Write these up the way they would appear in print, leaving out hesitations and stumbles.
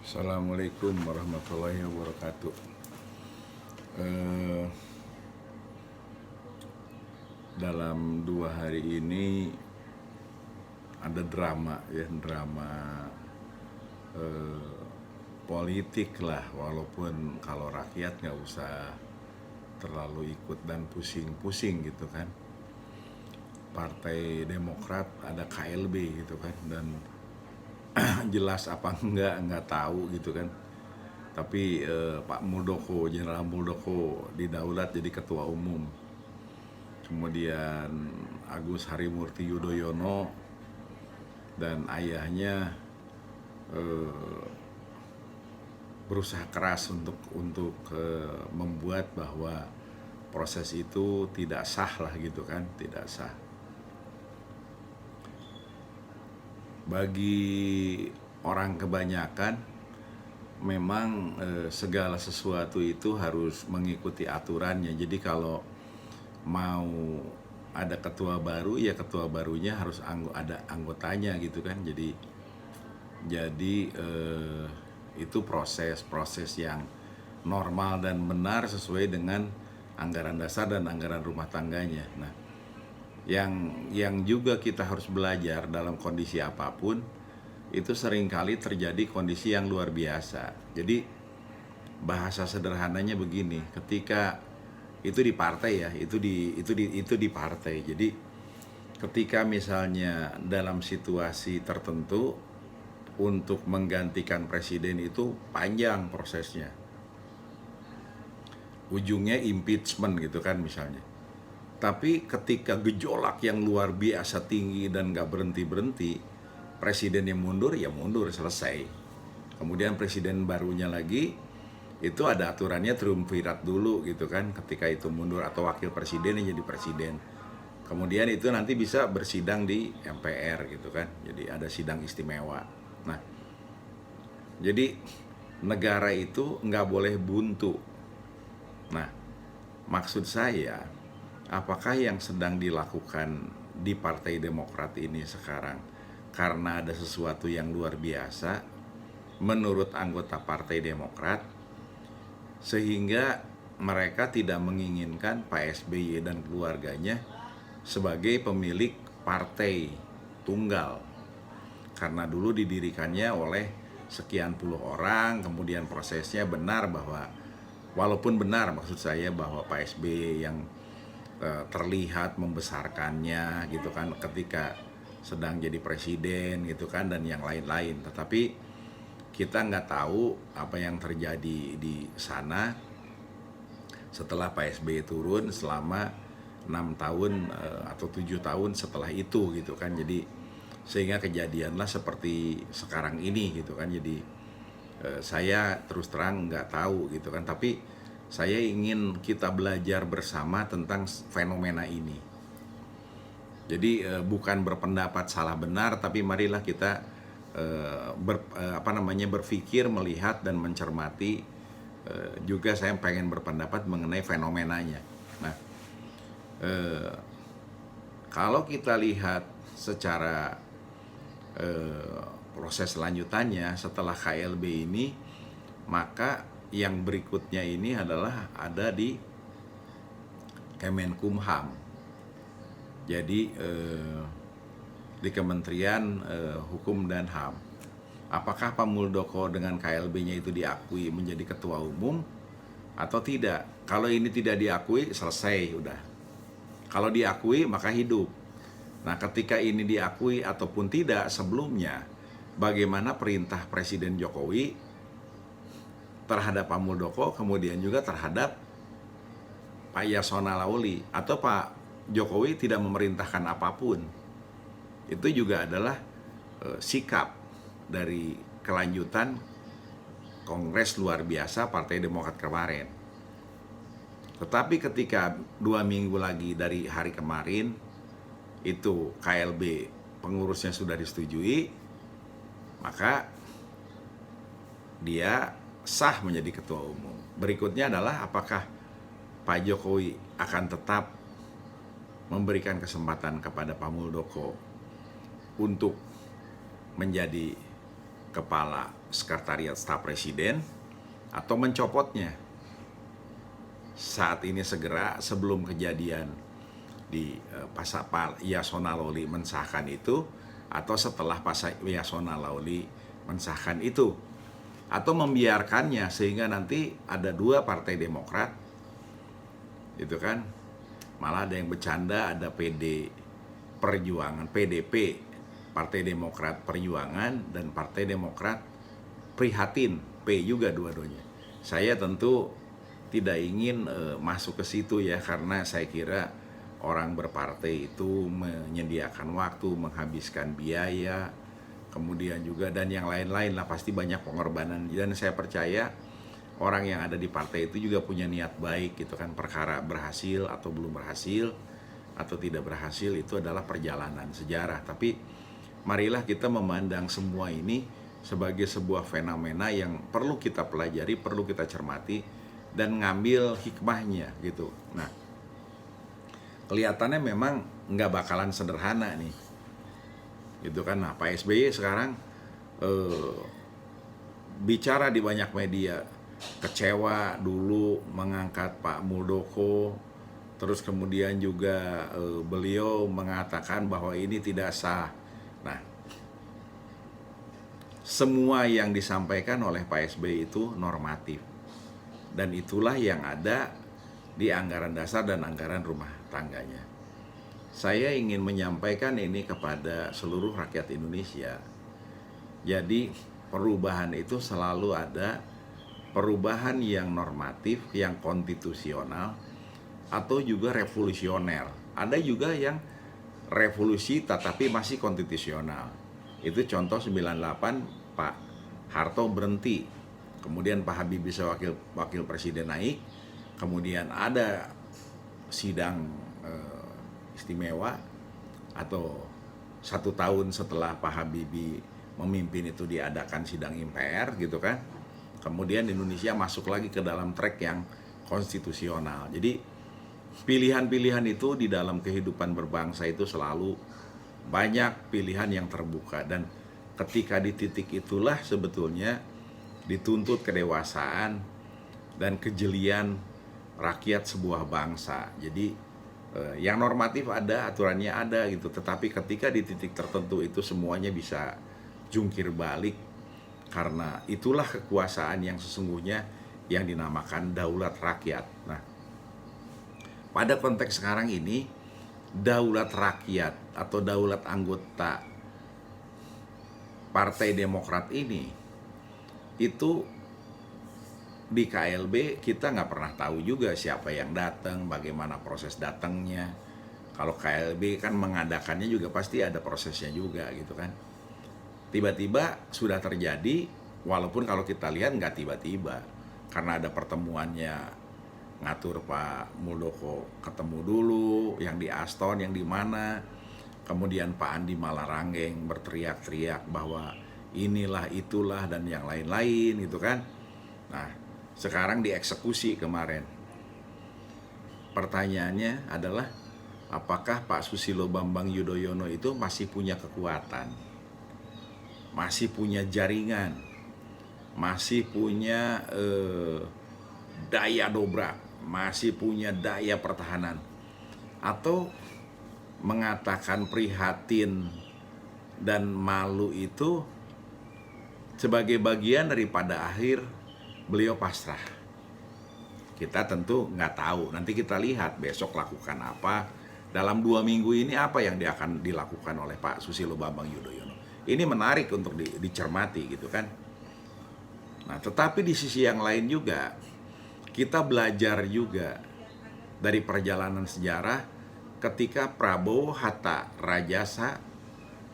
Assalamualaikum warahmatullahi wabarakatuh. Eh, Dalam 2 hari ini ada drama eh, politik lah, walaupun kalau rakyat nggak usah terlalu ikut dan pusing-pusing gitu kan. Partai Demokrat ada KLB gitu kan, dan jelas apa nggak tahu gitu kan. Tapi Pak Muldoko, Jenderal Muldoko didaulat jadi ketua umum. Kemudian Agus Harimurti Yudhoyono dan ayahnya eh, berusaha keras untuk membuat bahwa proses itu tidak sah lah gitu kan, tidak sah. Bagi orang kebanyakan memang segala sesuatu itu harus mengikuti aturannya. Jadi kalau mau ada ketua baru, ya ketua barunya harus ada anggotanya gitu kan. Jadi itu proses yang normal dan benar sesuai dengan anggaran dasar dan anggaran rumah tangganya. Nah, yang juga kita harus belajar dalam kondisi apapun, itu seringkali terjadi kondisi yang luar biasa. Jadi bahasa sederhananya begini, ketika itu di partai ya, itu di partai. Jadi ketika misalnya dalam situasi tertentu untuk menggantikan presiden itu panjang prosesnya, ujungnya impeachment gitu kan misalnya. Tapi ketika gejolak yang luar biasa tinggi dan gak berhenti-berhenti, presiden yang mundur ya mundur, selesai. Kemudian presiden barunya lagi, itu ada aturannya triumvirat dulu gitu kan, ketika itu mundur, atau wakil presiden yang jadi presiden. Kemudian itu nanti bisa bersidang di MPR gitu kan, jadi ada sidang istimewa. Nah, jadi negara itu nggak boleh buntu. Nah, maksud saya, apakah yang sedang dilakukan di Partai Demokrat ini sekarang karena ada sesuatu yang luar biasa menurut anggota Partai Demokrat, sehingga mereka tidak menginginkan Pak SBY dan keluarganya sebagai pemilik partai tunggal, karena dulu didirikannya oleh sekian puluh orang. Kemudian prosesnya benar, bahwa walaupun benar maksud saya bahwa Pak SBY yang terlihat membesarkannya gitu kan ketika sedang jadi presiden gitu kan, dan yang lain-lain, tetapi kita nggak tahu apa yang terjadi di sana setelah Pak SBY turun selama 6 tahun atau 7 tahun setelah itu gitu kan. Jadi sehingga kejadianlah seperti sekarang ini gitu kan. Jadi saya terus terang nggak tahu gitu kan, tapi saya ingin kita belajar bersama tentang fenomena ini. Jadi bukan berpendapat salah benar, tapi marilah kita berpikir, melihat dan mencermati. Juga saya pengen berpendapat mengenai fenomenanya. Nah, kalau kita lihat secara proses lanjutannya setelah KLB ini, maka yang berikutnya ini adalah ada di Kemenkumham. Jadi di Kementerian Hukum dan HAM. Apakah Pak Muldoko dengan KLB-nya itu diakui menjadi ketua umum atau tidak? Kalau ini tidak diakui, selesai udah. Kalau diakui, maka hidup. Nah, ketika ini diakui ataupun tidak sebelumnya, bagaimana perintah Presiden Jokowi terhadap Pak Muldoko, kemudian juga terhadap Pak Yasona Lauli, atau Pak Jokowi tidak memerintahkan apapun. Itu juga adalah sikap dari kelanjutan Kongres luar biasa Partai Demokrat kemarin. Tetapi ketika 2 minggu lagi dari hari kemarin, itu KLB pengurusnya sudah disetujui, maka dia sah menjadi ketua umum. Berikutnya adalah apakah Pak Jokowi akan tetap memberikan kesempatan kepada Pak Muldoko untuk menjadi kepala sekretariat staf presiden atau mencopotnya saat ini segera sebelum kejadian di Pak Yasona Lawli mensahkan itu, atau setelah Pak Yasona Lawli mensahkan itu, atau membiarkannya sehingga nanti ada dua partai Demokrat itu kan, malah ada yang bercanda, ada Perjuangan, PDP, Partai Demokrat Perjuangan, dan Partai Demokrat Prihatin, P juga dua-duanya. Saya tentu tidak ingin masuk ke situ ya, karena saya kira orang berpartai itu menyediakan waktu, menghabiskan biaya, kemudian juga dan yang lain-lain lah, pasti banyak pengorbanan. Dan saya percaya orang yang ada di partai itu juga punya niat baik gitu kan. Perkara berhasil atau belum berhasil atau tidak berhasil itu adalah perjalanan sejarah. Tapi marilah kita memandang semua ini sebagai sebuah fenomena yang perlu kita pelajari, perlu kita cermati, dan ngambil hikmahnya gitu. Nah, kelihatannya memang nggak bakalan sederhana nih, gitu kan. Nah, Pak SBY sekarang bicara di banyak media, kecewa dulu mengangkat Pak Muldoko, terus kemudian juga beliau mengatakan bahwa ini tidak sah. Nah, semua yang disampaikan oleh Pak SBY itu normatif. Dan itulah yang ada di anggaran dasar dan anggaran rumah tangganya. Saya ingin menyampaikan ini kepada seluruh rakyat Indonesia. Jadi perubahan itu selalu ada perubahan yang normatif, yang konstitusional, atau juga revolusioner. Ada juga yang revolusi tetapi masih konstitusional. Itu contoh 98 Pak Harto berhenti. Kemudian Pak Habibie wakil presiden naik, kemudian ada sidang istimewa, atau 1 tahun setelah Pak Habibie memimpin itu diadakan sidang MPR gitu kan. Kemudian Indonesia masuk lagi ke dalam track yang konstitusional. Jadi pilihan-pilihan itu di dalam kehidupan berbangsa itu selalu banyak pilihan yang terbuka, dan ketika di titik itulah sebetulnya dituntut kedewasaan dan kejelian rakyat sebuah bangsa. Jadi yang normatif ada, aturannya ada gitu, tetapi ketika di titik tertentu itu semuanya bisa jungkir balik, karena itulah kekuasaan yang sesungguhnya yang dinamakan daulat rakyat. Nah, pada konteks sekarang ini, daulat rakyat atau daulat anggota Partai Demokrat ini itu di KLB kita nggak pernah tahu juga siapa yang datang, bagaimana proses datangnya. Kalau KLB kan mengadakannya juga pasti ada prosesnya juga gitu kan. Tiba-tiba sudah terjadi, walaupun kalau kita lihat nggak tiba-tiba, karena ada pertemuannya, ngatur Pak Muldoko ketemu dulu, yang di Aston, yang di mana, kemudian Pak Andi Malarangeng berteriak-teriak bahwa inilah itulah dan yang lain-lain gitu kan. Nah, sekarang dieksekusi kemarin. Pertanyaannya adalah, apakah Pak Susilo Bambang Yudhoyono itu masih punya kekuatan, masih punya jaringan, masih punya daya dobrak, masih punya daya pertahanan, atau mengatakan prihatin dan malu itu sebagai bagian daripada akhir beliau pasrah? Kita tentu nggak tahu. Nanti kita lihat besok lakukan apa. Dalam 2 minggu ini apa yang akan dilakukan oleh Pak Susilo Bambang Yudhoyono. Ini menarik untuk dicermati gitu kan. Nah, tetapi di sisi yang lain juga kita belajar juga dari perjalanan sejarah ketika Prabowo Hatta Rajasa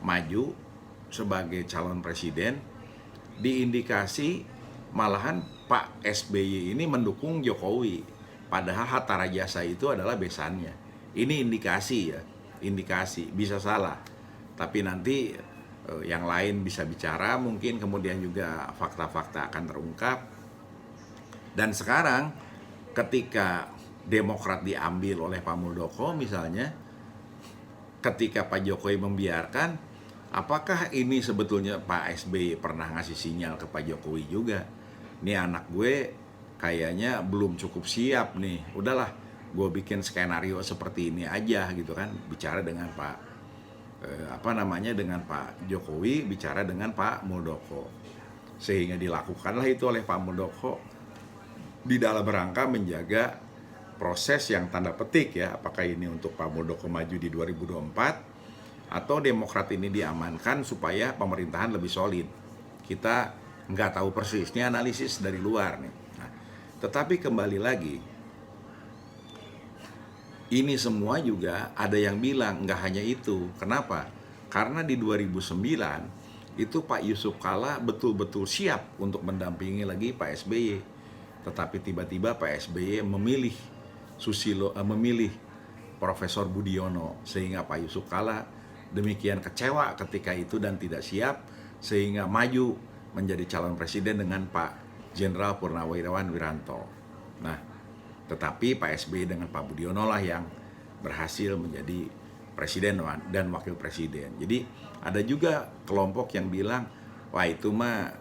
maju sebagai calon presiden, diindikasi malahan Pak SBY ini mendukung Jokowi, padahal Hatta Rajasa itu adalah besannya. Ini indikasi ya, indikasi, bisa salah, tapi nanti yang lain bisa bicara, mungkin kemudian juga fakta-fakta akan terungkap. Dan sekarang ketika Demokrat diambil oleh Pak Muldoko misalnya, ketika Pak Jokowi membiarkan, Apakah ini sebetulnya Pak SBY pernah ngasih sinyal ke Pak Jokowi juga? Nih anak gue kayaknya belum cukup siap nih. Udahlah, gue bikin skenario seperti ini aja gitu kan. Bicara dengan dengan Pak Jokowi, bicara dengan Pak Muldoko. Sehingga dilakukanlah itu oleh Pak Muldoko di dalam rangka menjaga proses yang tanda petik ya, apakah ini untuk Pak Muldoko maju di 2024 atau Demokrat ini diamankan supaya pemerintahan lebih solid. Kita nggak tahu persis, ini analisis dari luar nih. Nah, tetapi kembali lagi, ini semua juga ada yang bilang nggak hanya itu. Kenapa? Karena di 2009 itu Pak Yusuf Kalla betul-betul siap untuk mendampingi lagi Pak SBY. Tetapi tiba-tiba Pak SBY memilih memilih Profesor Budiono, sehingga Pak Yusuf Kalla demikian kecewa ketika itu dan tidak siap, sehingga maju menjadi calon presiden dengan Pak Jenderal Purnawirawan Wiranto. Nah, tetapi Pak SBY dengan Pak Budiono lah yang berhasil menjadi presiden dan wakil presiden. Jadi ada juga kelompok yang bilang, wah itu mah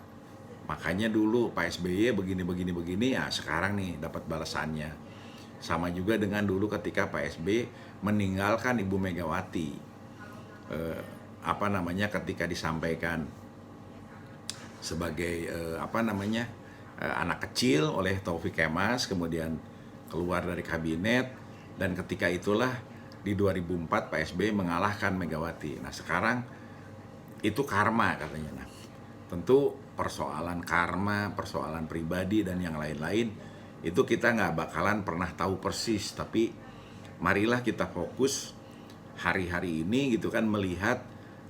makanya dulu Pak SBY begini ya, sekarang nih dapat balasannya. Sama juga dengan dulu ketika Pak SBY meninggalkan Ibu Megawati, ketika disampaikan sebagai anak kecil oleh Taufik Kemas, kemudian keluar dari kabinet, dan ketika itulah di 2004 Pak SBY mengalahkan Megawati. Nah sekarang itu karma katanya. Nah, tentu persoalan karma, persoalan pribadi dan yang lain-lain itu kita nggak bakalan pernah tahu persis. Tapi marilah kita fokus hari-hari ini gitu kan, melihat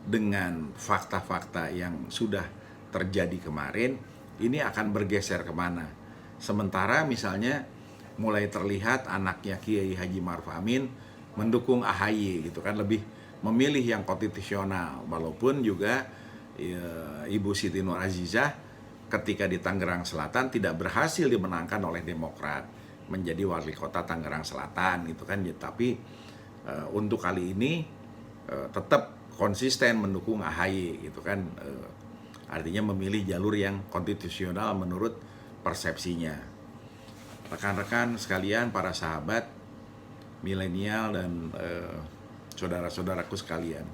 dengan fakta-fakta yang sudah terjadi kemarin, ini akan bergeser kemana. Sementara misalnya mulai terlihat anaknya Kiai Haji Ma'ruf Amin mendukung AHY gitu kan, lebih memilih yang konstitusional, walaupun juga Ibu Siti Nur Azizah ketika di Tangerang Selatan tidak berhasil dimenangkan oleh Demokrat menjadi wali kota Tangerang Selatan gitu kan. Tapi untuk kali ini tetap konsisten mendukung AHY gitu kan, artinya memilih jalur yang konstitusional menurut persepsinya. Rekan-rekan sekalian, para sahabat milenial dan saudara-saudaraku sekalian,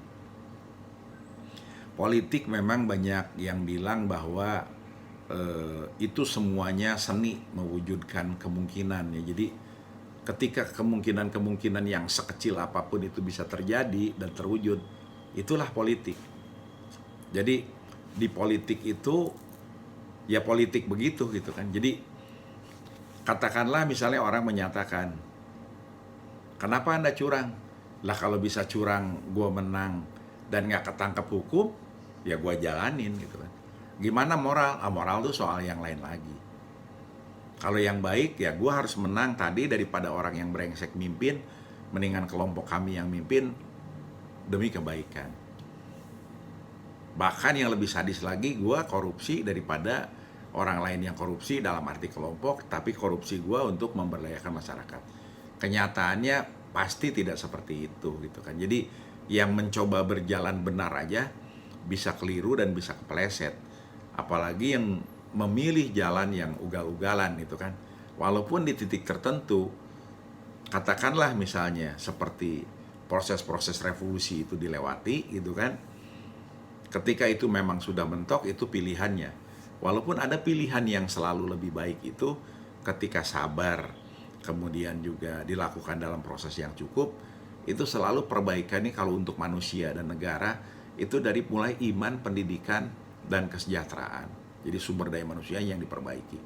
politik memang banyak yang bilang bahwa itu semuanya seni mewujudkan kemungkinan ya. Jadi ketika kemungkinan yang sekecil apapun itu bisa terjadi dan terwujud, itulah politik. Jadi di politik itu ya politik begitu gitu kan. Jadi katakanlah misalnya orang menyatakan, kenapa Anda curang? Lah kalau bisa curang gue menang dan gak ketangkep hukum, ya gue jalanin gitu kan. Gimana moral? Moral itu soal yang lain lagi. Kalau yang baik ya gue harus menang tadi daripada orang yang brengsek mimpin, mendingan kelompok kami yang mimpin demi kebaikan. Bahkan yang lebih sadis lagi, gue korupsi daripada orang lain yang korupsi dalam arti kelompok, tapi korupsi gue untuk memberdayakan masyarakat. Kenyataannya pasti tidak seperti itu gitu kan. Jadi yang mencoba berjalan benar aja bisa keliru dan bisa kepeleset, apalagi yang memilih jalan yang ugal-ugalan gitu kan. Walaupun di titik tertentu, katakanlah misalnya seperti proses-proses revolusi itu dilewati gitu kan, ketika itu memang sudah mentok, itu pilihannya. Walaupun ada pilihan yang selalu lebih baik itu ketika sabar, kemudian juga dilakukan dalam proses yang cukup, itu selalu perbaikannya kalau untuk manusia dan negara itu dari mulai iman, pendidikan, dan kesejahteraan. Jadi sumber daya manusia yang diperbaiki,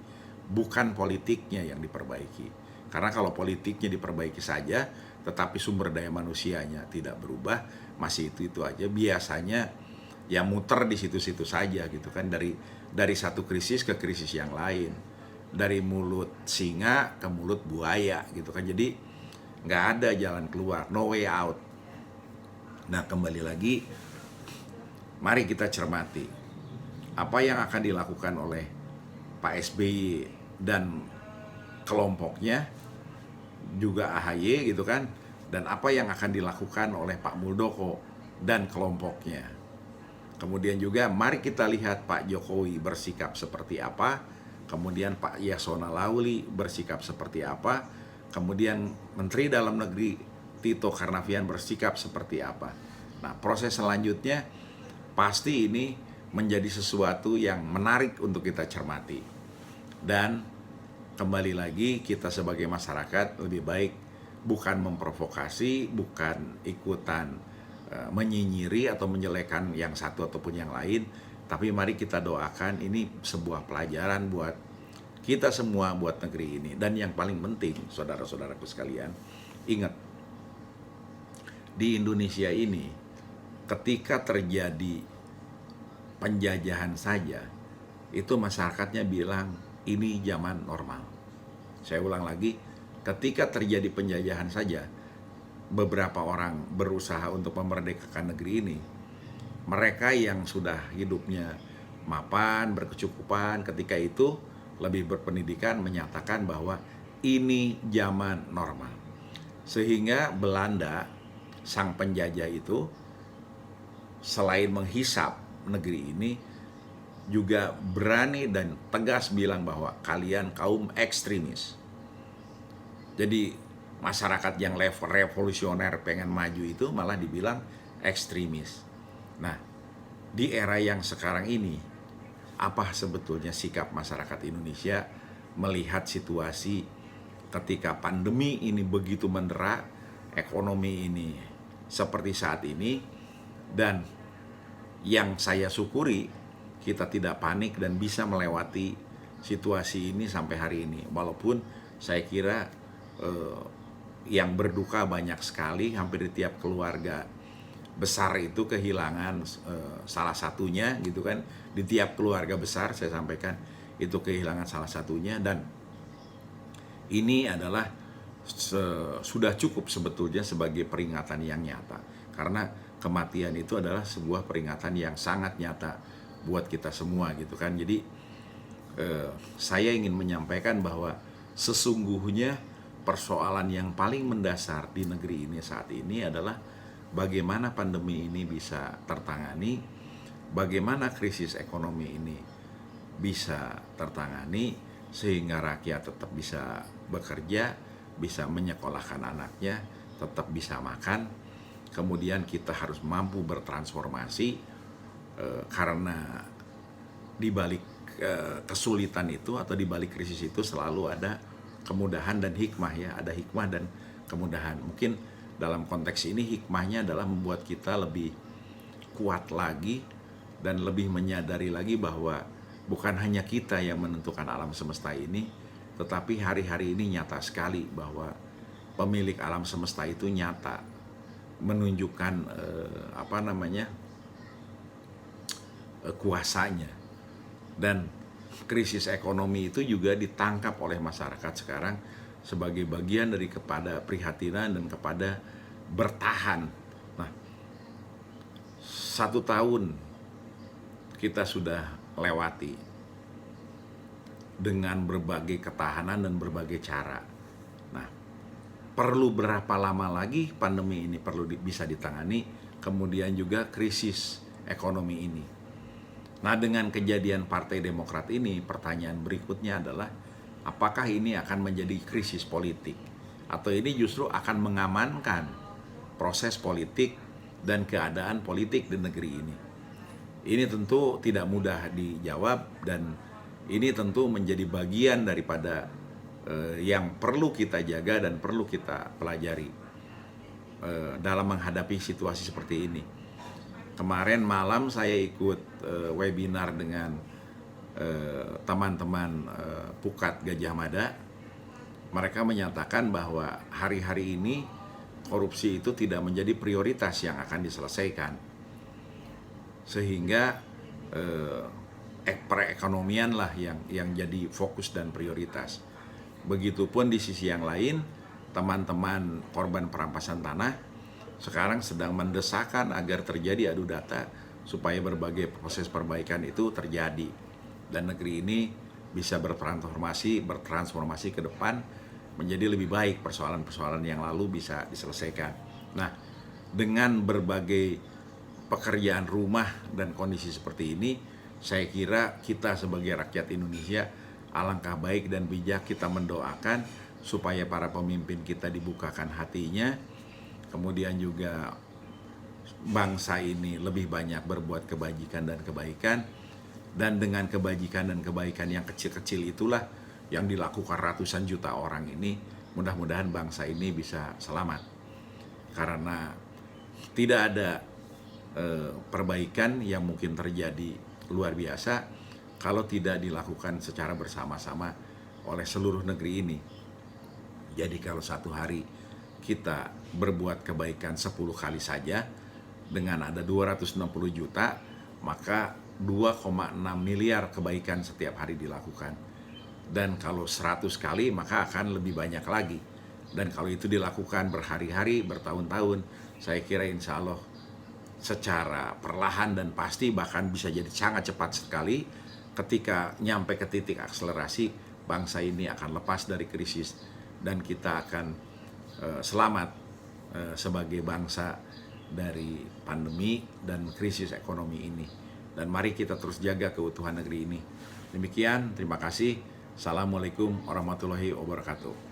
bukan politiknya yang diperbaiki. Karena kalau politiknya diperbaiki saja, tetapi sumber daya manusianya tidak berubah, masih itu aja, biasanya ya muter di situ-situ saja gitu kan, dari satu krisis ke krisis yang lain, dari mulut singa ke mulut buaya gitu kan. Jadi nggak ada jalan keluar, no way out. Nah kembali lagi, mari kita cermati apa yang akan dilakukan oleh Pak SBY dan kelompoknya, juga AHY gitu kan, dan apa yang akan dilakukan oleh Pak Muldoko dan kelompoknya. Kemudian juga mari kita lihat Pak Jokowi bersikap seperti apa, kemudian Pak Yasona Lawli bersikap seperti apa, kemudian Menteri Dalam Negeri Tito Karnavian bersikap seperti apa. Nah, proses selanjutnya pasti ini menjadi sesuatu yang menarik untuk kita cermati. Dan kembali lagi, kita sebagai masyarakat lebih baik bukan memprovokasi, bukan ikutan menyinyiri atau menjelekan yang satu ataupun yang lain, tapi mari kita doakan ini sebuah pelajaran buat kita semua, buat negeri ini. Dan yang paling penting, saudara-saudaraku sekalian, ingat, di Indonesia ini ketika terjadi penjajahan saja, itu masyarakatnya bilang ini zaman normal. Saya ulang lagi, ketika terjadi penjajahan saja, beberapa orang berusaha untuk memerdekakan negeri ini. Mereka yang sudah hidupnya mapan, berkecukupan, ketika itu lebih berpendidikan menyatakan bahwa ini zaman normal. Sehingga Belanda, sang penjajah itu, selain menghisap negeri ini, juga berani dan tegas bilang bahwa kalian kaum ekstremis. Jadi masyarakat yang revolusioner pengen maju itu malah dibilang ekstremis. Nah, di era yang sekarang ini, apa sebetulnya sikap masyarakat Indonesia melihat situasi ketika pandemi ini begitu mendera, ekonomi ini seperti saat ini, dan yang saya syukuri kita tidak panik dan bisa melewati situasi ini sampai hari ini. Walaupun saya kira yang berduka banyak sekali, hampir di tiap keluarga besar itu kehilangan salah satunya gitu kan. Di tiap keluarga besar saya sampaikan itu kehilangan salah satunya, dan ini adalah sudah cukup sebetulnya sebagai peringatan yang nyata, karena kematian itu adalah sebuah peringatan yang sangat nyata buat kita semua gitu kan. Jadi saya ingin menyampaikan bahwa sesungguhnya persoalan yang paling mendasar di negeri ini saat ini adalah bagaimana pandemi ini bisa tertangani, bagaimana krisis ekonomi ini bisa tertangani sehingga rakyat tetap bisa bekerja, bisa menyekolahkan anaknya, tetap bisa makan. Kemudian kita harus mampu bertransformasi, karena di balik kesulitan itu atau di balik krisis itu selalu ada kemudahan dan hikmah ya, ada hikmah dan kemudahan. Mungkin dalam konteks ini hikmahnya adalah membuat kita lebih kuat lagi dan lebih menyadari lagi bahwa bukan hanya kita yang menentukan alam semesta ini, tetapi hari-hari ini nyata sekali bahwa pemilik alam semesta itu nyata menunjukkan kuasanya. Dan krisis ekonomi itu juga ditangkap oleh masyarakat sekarang sebagai bagian dari kepada prihatinan dan kepada bertahan. Nah, 1 tahun kita sudah lewati dengan berbagai ketahanan dan berbagai cara. Nah, perlu berapa lama lagi pandemi ini perlu bisa ditangani, kemudian juga krisis ekonomi ini. Nah, dengan kejadian Partai Demokrat ini, pertanyaan berikutnya adalah apakah ini akan menjadi krisis politik atau ini justru akan mengamankan proses politik dan keadaan politik di negeri ini. Ini tentu tidak mudah dijawab dan ini tentu menjadi bagian daripada yang perlu kita jaga dan perlu kita pelajari dalam menghadapi situasi seperti ini. Kemarin malam saya ikut webinar dengan teman-teman Pukat Gajah Mada. Mereka menyatakan bahwa hari-hari ini korupsi itu tidak menjadi prioritas yang akan diselesaikan, sehingga perekonomian lah yang jadi fokus dan prioritas. Begitupun di sisi yang lain, teman-teman korban perampasan tanah sekarang sedang mendesakan agar terjadi adu data supaya berbagai proses perbaikan itu terjadi dan negeri ini bisa bertransformasi ke depan menjadi lebih baik, persoalan-persoalan yang lalu bisa diselesaikan. Nah, dengan berbagai pekerjaan rumah dan kondisi seperti ini, saya kira kita sebagai rakyat Indonesia alangkah baik dan bijak kita mendoakan supaya para pemimpin kita dibukakan hatinya, kemudian juga bangsa ini lebih banyak berbuat kebajikan dan kebaikan, dan dengan kebajikan dan kebaikan yang kecil-kecil itulah yang dilakukan ratusan juta orang ini, mudah-mudahan bangsa ini bisa selamat. Karena tidak ada perbaikan yang mungkin terjadi luar biasa kalau tidak dilakukan secara bersama-sama oleh seluruh negeri ini. Jadi kalau satu hari kita berbuat kebaikan 10 kali saja, dengan ada 260 juta, maka 2,6 miliar kebaikan setiap hari dilakukan. Dan kalau 100 kali, maka akan lebih banyak lagi. Dan kalau itu dilakukan berhari-hari, bertahun-tahun, saya kira insya Allah secara perlahan dan pasti, bahkan bisa jadi sangat cepat sekali, ketika nyampe ke titik akselerasi, bangsa ini akan lepas dari krisis dan kita akan selamat sebagai bangsa dari pandemi dan krisis ekonomi ini. Dan mari kita terus jaga keutuhan negeri ini. Demikian, terima kasih. Assalamualaikum warahmatullahi wabarakatuh.